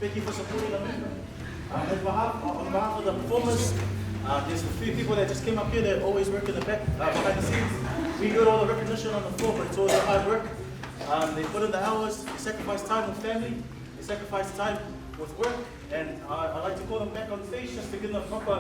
Thank you for supporting the movement. On behalf of the performers, there's a few people that just came up here that always work in the back, behind the scenes. We got all the recognition on the floor, but it's all the hard work. They put in the hours, they sacrifice time with family, they sacrifice time with work, and I'd like to call them back on stage just to give them a proper...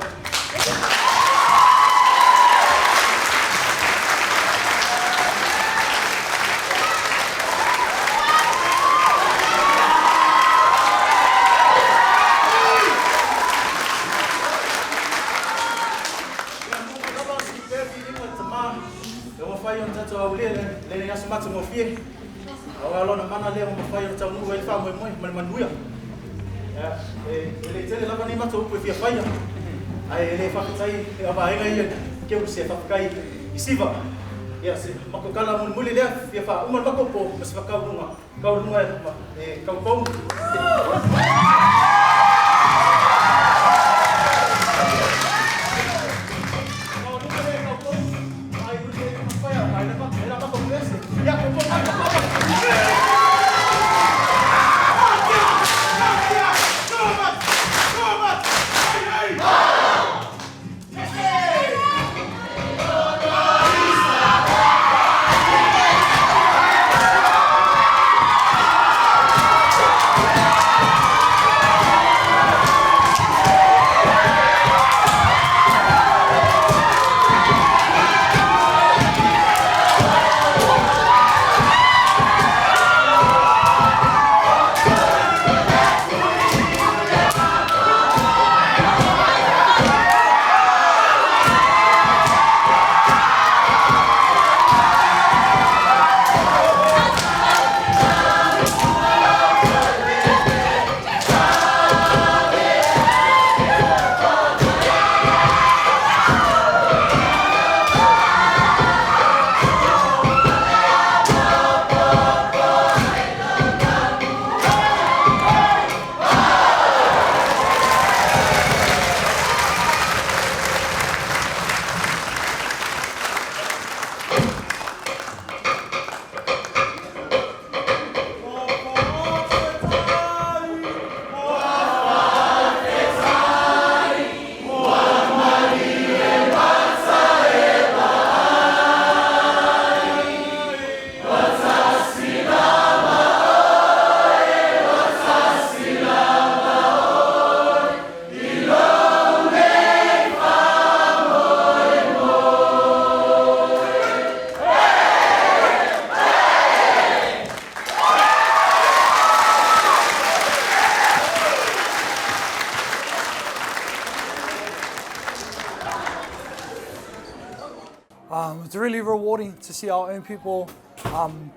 It's really rewarding to see our own people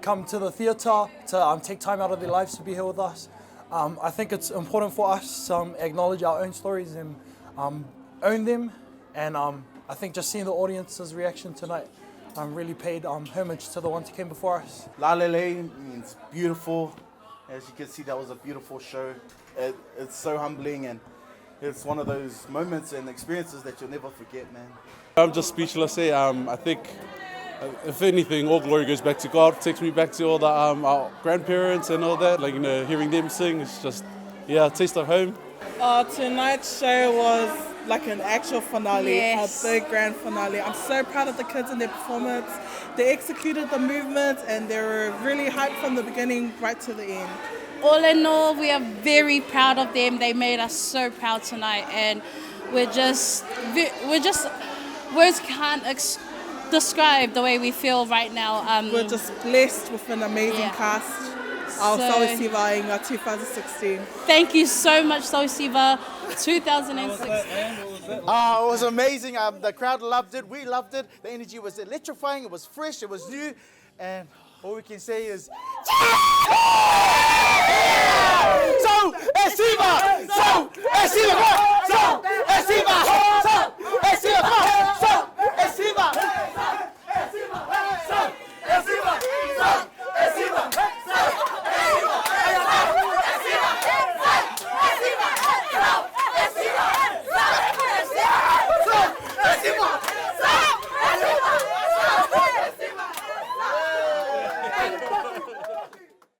come to the theatre to take time out of their lives to be here with us. I think it's important for us to acknowledge our own stories and own them. And I think just seeing the audience's reaction tonight really paid homage to the ones who came before us. Lalele means beautiful. As you can see, that was a beautiful show. It's so humbling, and it's one of those moments and experiences that you'll never forget, man. I'm just speechless here. I think, if anything, all glory goes back to God. It takes me back to all the our grandparents and all that. Like, hearing them sing, it's just, a taste of home. Tonight's show was like an actual finale, yes. A big grand finale. I'm so proud of the kids and their performance. They executed the movement and they were really hyped from the beginning right to the end. All in all, we are very proud of them. They made us so proud tonight, and we're just words can't describe the way we feel right now. We're just blessed with an amazing cast. Our Sawi Siva in 2016. Thank you so much, Sawi Siva 2016. It was amazing. The crowd loved it. We loved it. The energy was electrifying. It was fresh. It was new. And all we can say is...